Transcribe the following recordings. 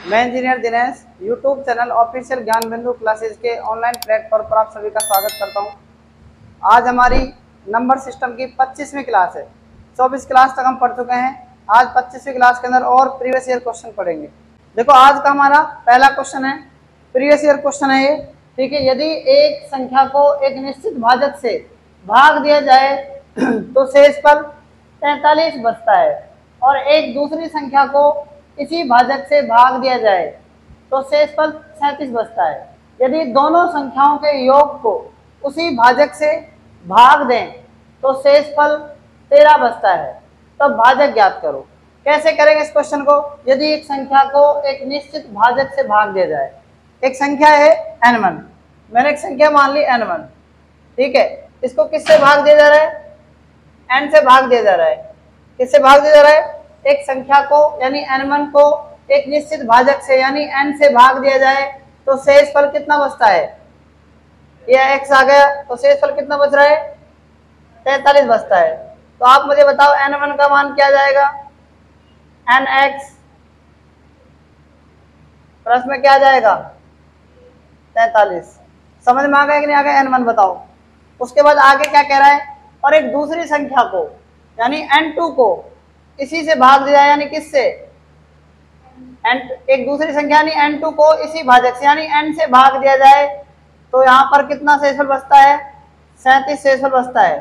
मैं engineer Dinesh YouTube channel official ज्ञान बिंदु क्लासेज के ऑनलाइन प्लेटफॉर्म पर आप सभी का स्वागत करता हूं। आज हमारी नंबर सिस्टम की 25वीं क्लास है। 24 क्लास तक हम पढ़ चुके हैं। आज 25वीं क्लास के अंदर और प्रीवियस ईयर क्वेश्चन पढ़ेंगे। देखो आज का हमारा पहला क्वेश्चन है, प्रीवियस ईयर क्वेश्चन है ये, ठीक है। यदि एक संख्या को एक निश्चित भाजक से भाग दिया जाए तो शेषफल 43 बचता है, और एक दूसरी संख्या को इसी भाजक से भाग दिया जाए तो शेषफल 37 बचता है। यदि दोनों संख्याओं के योग को उसी भाजक से भाग दें तो शेषफल 13 बचता है। तो भाजक ज्ञात करो। कैसे करेंगे इस क्वेश्चन को? यदि एक संख्या को एक निश्चित भाजक से भाग दिया जाए, एक संख्या है n1, मैंने एक संख्या मान ली n1, ठीक है। इसको किससे भाग दिया जा रहा है? n से भाग दिया जा रहा है। किससे भाग दिया जा रहा है? एक संख्या को यानी n1 को एक निश्चित भाजक से यानी n से भाग दिया जाए तो शेषफल कितना बचता है? यह x आ गया तो शेषफल कितना बच रहा है? 43 बचता है। तो आप मुझे बताओ n1 का मान क्या जाएगा? nx प्लस में क्या जाएगा? 43। समझ में आ गया कि नहीं आ गया? n1 बताओ। उसके बाद आगे क्या कह रहा है? और एक दूसरी संख्या को यानी n2 को इसी से भाग दिया यानी किससे? एक दूसरी संख्या यानी n2 को इसी भाजक से यानी n से भाग दिया जाए तो यहाँ पर कितना शेषफल बचता है? 37 शेषफल बचता है।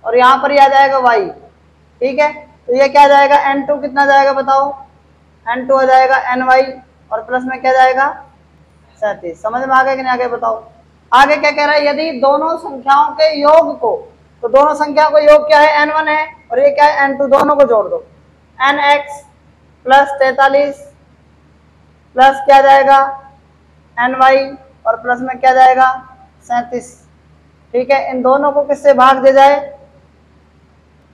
और यहाँ पर यह आ जाएगा y, ठीक है। तो ये क्या जाएगा? n2 कितना जाएगा बताओ? n2 हो जाएगा ny और प्लस में क्या जाएगा? 37। समझ में आ गया कि नहीं आ गया बताओ। आगे क्या कह रहा है? यदि दोनों संख्याओं के योग को, तो दोनों संख्याओं का योग क्या है? n1 है और ये क्या है? n2। दोनों को जोड़ दो। nx प्लस 43 प्लस क्या जाएगा? ny और प्लस में क्या जाएगा? 37, ठीक है। इन दोनों को किससे भाग दे जाए?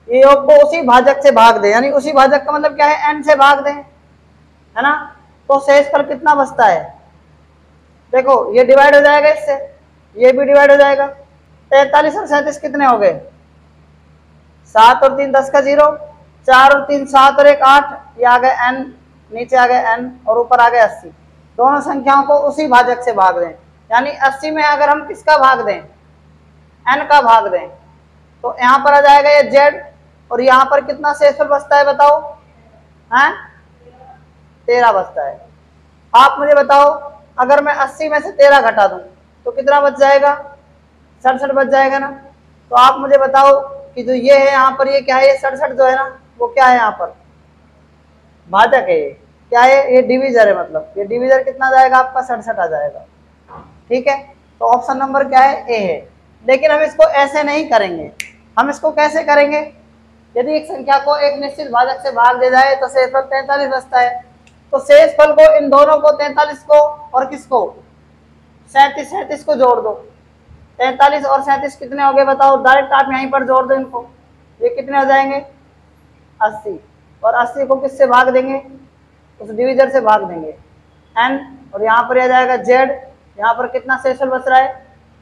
ये योग को उसी भाजक से भाग दे, यानी उसी भाजक का मतलब क्या है? n से भाग दे, है ना। तो शेषफल कितना बचता है? देखो ये डिवाइड हो जाएगा इससे, ये भी डिवाइड हो जाएगा। 43 और 37 कितने हो गए? 7 और 3 10 का 0, 4 और 3 7 और 1 8, ये आ गए n, नीचे आ गए n और ऊपर आ गए 80। दोनों संख्याओं को उसी भाजक से भाग दें, यानी 80 में अगर हम किसका भाग दें? n का भाग दें, तो यहाँ पर आ जाएगा ये z, और यहाँ पर कितना शेषफल बचता है बताओ? हैं 13 बचता है। आप मुझे बताओ अगर मैं 80 में से 13 घटा दूं तो कितना बच जाएगा? 67 बच जाएगा ना। तो आप मुझे बताओ कि जो ये है यहाँ पर, ये क्या है? ये 67 जो है ना, वो क्या है? यहाँ पर भाजक है। ये क्या है? ये डिवीजर है, मतलब ये डिवीजर कितना जाएगा आपका? 67 आ जाएगा, ठीक है। तो ऑप्शन नंबर क्या है? ए है। लेकिन हम इसको ऐसे नहीं करेंगे। हम इसको कैसे करेंगे? यदि एक संख्या को एक निश्चित भाजक से भाग दे जाए तो शेषफल 43 बचता है। तो शेषफल को इन दोनों को 43 को और किसको? 37 को जोड़ दो। 43 और 37 कितने हो गए बताओ? डायरेक्ट आप यहीं पर जोड़ दो इनको। ये कितने हो जाएंगे? 80। और 80 को किससे भाग देंगे? उस डिवीजर से भाग देंगे, n। और यहाँ पर आ जाएगा z। यहाँ पर कितना शेषफल बच रहा है?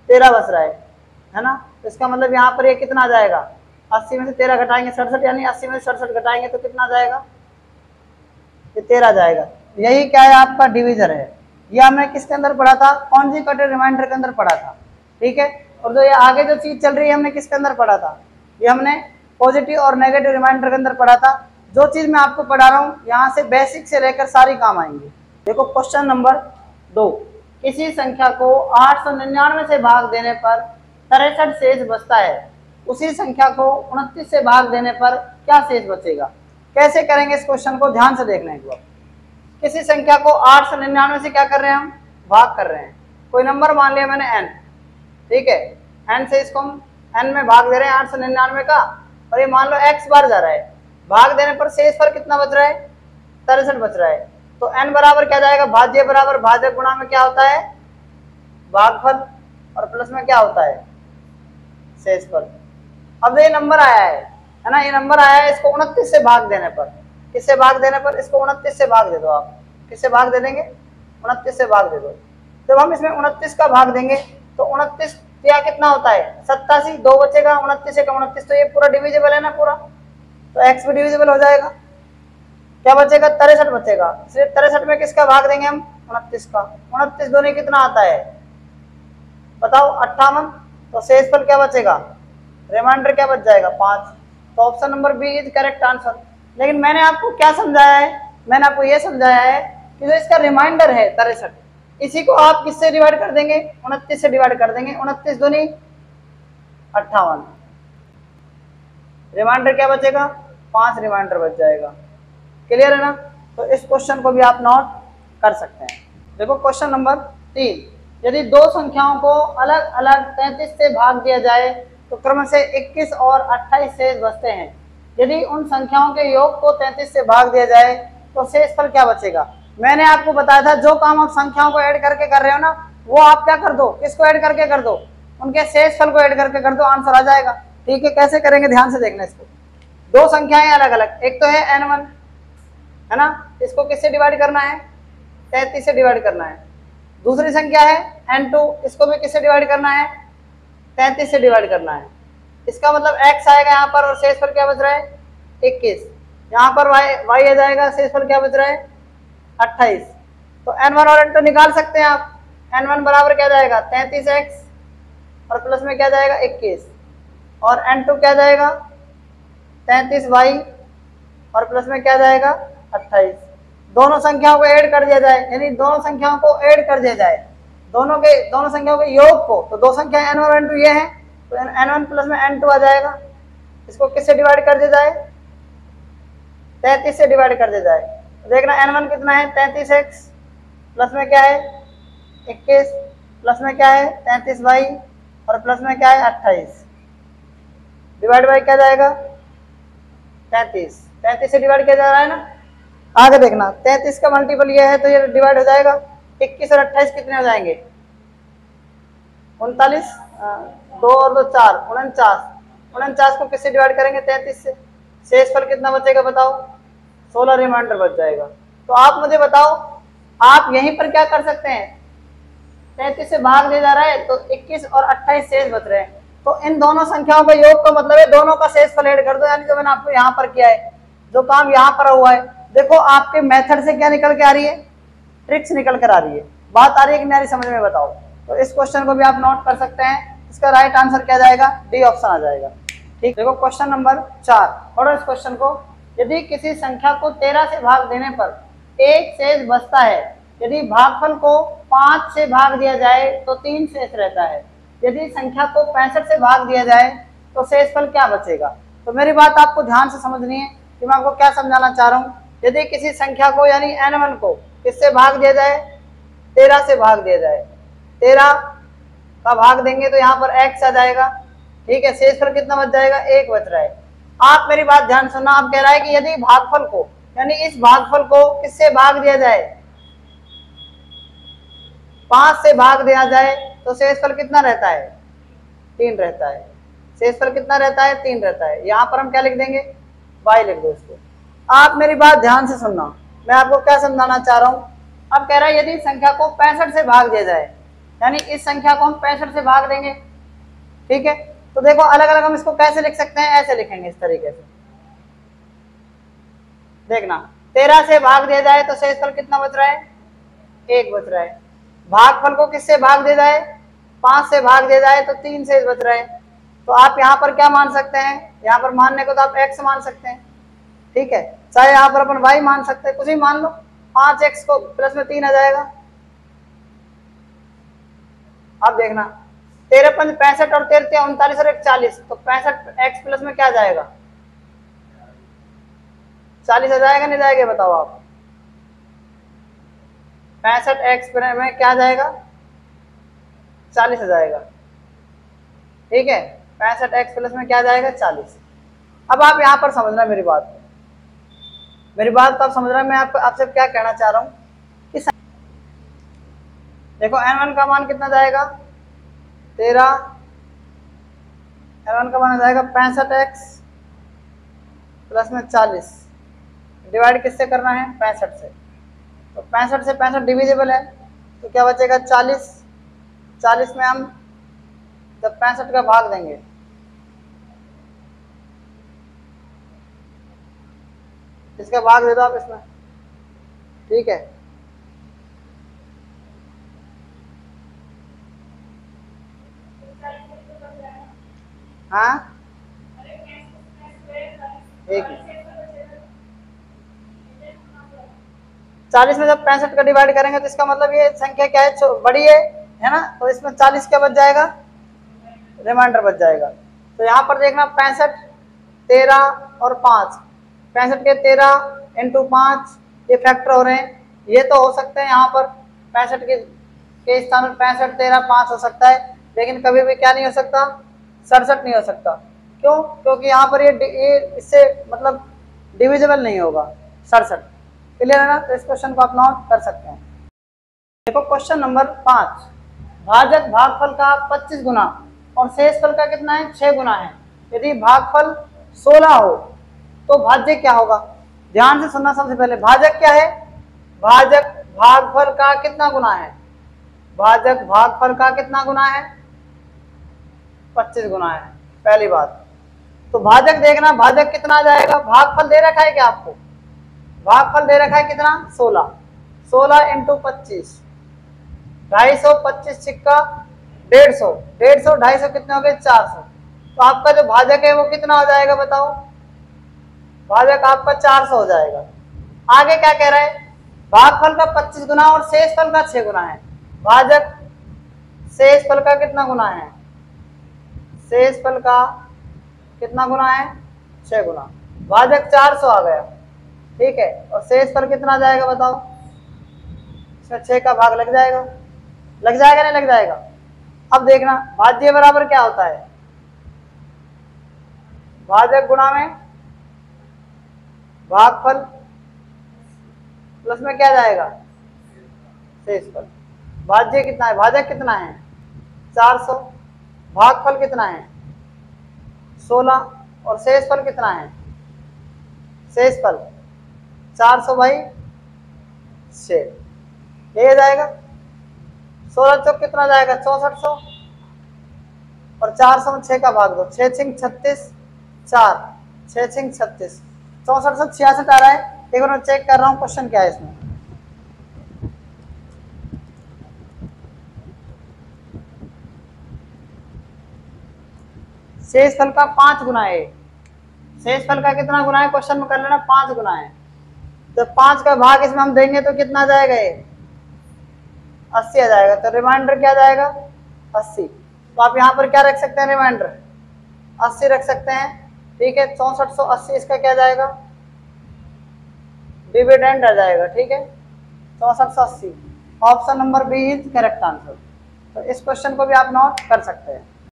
13 बच रहा है ना। तो इसका मतलब यहाँ पर ये कितना आ जाएगा? 80 में से 13 घटाएंगे 67, यानी 80 में से 67 घटाएंगे तो कितना जाएगा? ये 13 जाएगा। यही क्या है? आपका डिवीजर है। ये हमने किसके अंदर पढ़ा था? कॉन्जुगेटेड रिमाइंडर के अंदर पढ़ा था, ठीक है। और जो ये आगे जो चीज चल रही है हमने किसके अंदर पढ़ा था? ये हमने पॉजिटिव और नेगेटिव रिमाइंडर के अंदर पढ़ा था। जो चीज मैं आपको पढ़ा रहा हूँ यहाँ से बेसिक से लेकर सारी काम आएंगे। देखो क्वेश्चन नंबर 2, किसी संख्या को 899 से भाग देने पर 63 शेष बचता है, उसी संख्या को 29 से भाग देने पर क्या शेष बचेगा? कैसे करेंगे इस क्वेश्चन को? ध्यान से देखना एक बार। किसी संख्या को 899 से क्या कर रहे हैं? हम भाग कर रहे हैं। कोई नंबर मान लिया मैंने n, ठीक है। n से इसको हम n में भाग दे रहे हैं 899 का, और ये मान लो x बार जा रहा है। भाग देने पर शेषफल कितना बच रहा है? 63 बच रहा है। तो n बराबर क्या जाएगा? भाज्य बराबर भाजक गुणा में क्या होता है? भागफल, और प्लस में क्या होता है? शेषफल। अब ये नंबर आया है ना, ये नंबर आया है, इसको 29 से भाग देने पर, किससे भाग देने पर? इसको 29 से भाग दे दो। आप किससे भाग दे देंगे? 29 से भाग दे दो। जब हम इसमें 29 का भाग देंगे तो 29 या कितना होता है? 87, 2 बचेगा। 29 से 29, तो ये पूरा डिविजिबल है ना पूरा, तो x भी डिविजिबल हो जाएगा। क्या बचेगा, 63 बचेगा। इसलिए 63 में किसका भाग देंगे हम, 29 का। 29 दूनी कितना आता है बताओ, 58। तो शेषफल क्या बचेगा, रिमाइंडर क्या बच जाएगा, 5। तो option number B is correct answer. लेकिन मैंने आपको क्या समझाया है, मैंने आपको यह समझाया है कि जो इसका रिमाइंडर है 63, इसी को आप किससे डिवाइड कर देंगे, 29 से डिवाइड कर देंगे। 29 दूनी 58, रिमाइंडर क्या बचेगा, 5 रिमाइंडर बच जाएगा। क्लियर है ना। तो इस क्वेश्चन को भी आप नोट कर सकते हैं। देखो क्वेश्चन नंबर 3, यदि दो संख्याओं को अलग अलग 33 से भाग दिया जाए तो क्रम से 21 और 28 शेष बचते हैं। यदि उन संख्याओं के योग को 33 से भाग दिया जाए तो शेषफल क्या बचेगा। मैंने आपको बताया था जो काम आप संख्याओं को ऐड करके कर रहे हो ना, वो आप क्या कर दो, किसको ऐड करके कर दो, उनके शेषफल को ऐड करके कर दो, आंसर आ जाएगा। ठीक है, कैसे करेंगे ध्यान से देखना इसको। दो संख्याएं अलग अलग, एक तो है n1 है ना, इसको किससे डिवाइड करना है, 33 से डिवाइड करना है। दूसरी संख्या है n2, इसको भी किससे डिवाइड करना है, 33 से डिवाइड करना है। इसका मतलब x आएगा यहाँ पर और शेषफल क्या बच रहा है, 21। यहाँ पर y आ जाएगा, शेषफल क्या बच रहा है, 28। तो n1 और n2 निकाल सकते हैं आप। n1 बराबर क्या जाएगा, 33x और प्लस में क्या जाएगा 21, और n2 क्या जाएगा 33y और प्लस में क्या जाएगा 28। दोनों संख्याओं को ऐड कर दिया जाए, यानी दोनों संख्याओं को ऐड कर दिया जाए, दोनों संख्याओं के योग को। तो दो संख्या n1 और n2 ये हैं, तो n1 प्लस में n2 आ जाएगा। इसको किससे डिवाइड कर दिया जाए, 33 से डिवाइड कर दिया जाए। तो देखना n1 कितना है, 33x प्लस में क्या है 21, प्लस में क्या है 33y और प्लस में क्या है 28, डिवाइड बाई क्या जाएगा 33। 33 से डिवाइड किया जा रहा है ना। आगे देखना 33 का मल्टीपल ये है तो ये डिवाइड हो जाएगा। 21 और 28 कितने हो जाएंगे, 39, 2 और 2 4, 49। 49 को किससे डिवाइड करेंगे, 33 से। शेषफल कितना बचेगा बताओ, 16 रिमाइंडर बच जाएगा। तो आप मुझे बताओ, आप यहीं पर क्या कर सकते हैं, 33 से भाग दिया जा रहा है तो 21 और 28 शेष बच रहे हैं। तो इन दोनों संख्याओं का योग का मतलब है दोनों का शेषफल ऐड कर दो, यानी जो मैंने आपको यहाँ पर किया है, जो काम यहाँ पर हुआ है। देखो आपके मेथड से क्या निकल के आ रही है, ट्रिक्स निकल कर आ रही है। बात आ रही है कि नहीं समझ में बताओ। तो इस क्वेश्चन को भी आप नोट कर सकते हैं। इसका राइट आंसर क्या जाएगा, डी ऑप्शन आ जाएगा। ठीक, देखो क्वेश्चन नंबर 4, पढ़ो इस क्वेश्चन को। यदि किसी संख्या को 13 से भाग देने पर एक शेष बचता है, यदि भागफल को 5 से भाग दिया जाए तो 3 शेष रहता है। यदि संख्या को 65 से भाग दिया जाए तो शेषफल क्या बचेगा। तो मेरी बात आपको ध्यान से समझनी है कि मैं आपको क्या समझाना चाह रहा हूँ। यदि किसी संख्या को यानी n1 को किससे भाग दिया जाए, 13 से भाग दिया जाए, 13 का भाग देंगे तो यहाँ पर x आ जाएगा। ठीक है, शेषफल कितना बच जाएगा, 1 बच रहा है। आप मेरी बात ध्यान सुनना, आप कह रहा है कि यदि भागफल को यानी इस भागफल को किससे भाग दिया जाए, 5 से भाग दिया जाए तो शेषफल कितना रहता है, 3 रहता है। शेषफल कितना रहता है, 3 रहता है। यहाँ पर हम क्या लिख देंगे, y लिख दो इसको। आप मेरी बात ध्यान से सुनना, मैं आपको क्या समझाना चाह रहा हूँ। अब कह रहा है यदि संख्या को 65 से भाग दिया जाए, यानी इस संख्या को हम 65 से भाग देंगे। ठीक है, तो देखो अलग अलग हम इसको कैसे लिख सकते हैं, ऐसे लिखेंगे इस तरीके से। देखना 13 से भाग दिया जाए तो शेषफल कितना बच रहा है, 1 बच रहा है। भागफल को किससे भाग दिया जाए, 5 से भाग दिया जाए तो 3 शेष बच रहे हैं। तो आप यहाँ पर क्या मान सकते हैं, यहाँ पर मानने को तो आप x मान सकते हैं। ठीक है, चाहे यहाँ पर अपन y मान सकते हैं, कुछ भी मान लो। 5x को प्लस में 3 आ जाएगा। अब देखना 13 5 65 और 13 39 और 1 40, तो 65x प्लस में क्या जाएगा, 40 आ जाएगा, नहीं जाएगा बताओ आप। 65x में क्या जाएगा, 40 आ जाएगा। ठीक है, 65x प्लस में क्या जाएगा, 40। अब आप यहाँ पर समझना मेरी बात को, मेरी बात तो आप समझ रहे हैं। मैं आपसे क्या कहना चाह रहा हूँ कि देखो n1 का मान कितना जाएगा, 13, n1 का मान जाएगा 65x प्लस में 40, डिवाइड किससे करना है, 65 से। तो 65 से 65 डिविजिबल है, तो क्या बचेगा 40। 40 में हम जब 65 का भाग देंगे इसका भाग दे दो आप इसमें, ठीक है। हाँ एक 40 में जब 65 का डिवाइड करेंगे तो इसका मतलब ये संख्या क्या है, बड़ी है ना, तो इसमें 40 क्या बच जाएगा, रिमाइंडर बच जाएगा। तो यहाँ पर देखना 65, 13 और 5, 65 के 13 इंटू 5 ये फैक्टर हो रहे हैं, ये तो हो सकते हैं यहाँ पर 65 के स्थान पर 65, 13, 5 हो सकता है, लेकिन कभी भी क्या नहीं हो सकता, 67 नहीं हो सकता। क्यों? क्योंकि यहाँ पर ये इससे मतलब डिविजिबल नहीं होगा 67। क्लियर है ना? तो इस क्वेश्चन को आप नोट कर सकते हैं। देखो क्वेश्चन नंबर 5, भाजक भागफल का 25 गुना और शेषफल का कितना है, 6 गुना है। यदि भागफल 16 हो तो भाज्य क्या होगा? ध्यान से सुनना। सबसे पहले भाजक क्या है, भाजक भागफल का कितना गुना है, भाजक भागफल का कितना गुना है, 25 गुना है, पहली बात। तो भाजक देखना, भाजक कितना आ जाएगा, भागफल दे रखा है क्या आपको, भागफल दे रखा है कितना, 16, 16 इंटू 25, 250, 25 छिक्का 150, 150, 250 कितने हो गए, 400। तो आपका जो भाजक है वो कितना हो जाएगा बताओ, भाजक आपका 400 हो जाएगा। आगे क्या कह रहा है, भागफल का 25 गुना और शेषफल का 6 गुना है। भाजक शेषफल का कितना गुना है, शेषफल का कितना गुना है, 6 गुना। भाजक 400 आ गया, ठीक है, और शेषफल कितना जाएगा बताओ, इसमें 6 का भाग लग जाएगा, लग जाएगा नहीं लग जाएगा। अब देखना भाज्य बराबर क्या होता है, भाजक गुणा में भागफल प्लस में क्या जाएगा, शेषफल। भाज्य कितना है, भाजक कितना है 400, भागफल कितना है 16 और शेषफल कितना है, शेषफल 400 बाई 6, ये आ जाएगा। 16 चौक कितना जाएगा 6400 और 400 में 6 का भाग दो, 6 छिंग 36, 4 6 छिंग 36, 6466 आ रहा है। एक बार मैं चेक कर रहा हूँ क्वेश्चन क्या है इसमें। शेषफल का 5 गुना है, शेषफल का कितना गुना है क्वेश्चन में कर लेना, 5 गुना है। तो 5 का भाग इसमें हम देंगे तो कितना जाएगा, ये 80 आ जाएगा। तो रिमाइंडर क्या जाएगा 80। तो आप यहाँ पर क्या रख सकते हैं, रिमाइंडर 80 रख सकते हैं, ठीक है। 6480 इसका क्या जाएगा, डिविडेंड आ जाएगा, ठीक है। 6480 option number B is correct answer. तो इस क्वेश्चन को भी आप नोट कर सकते हैं।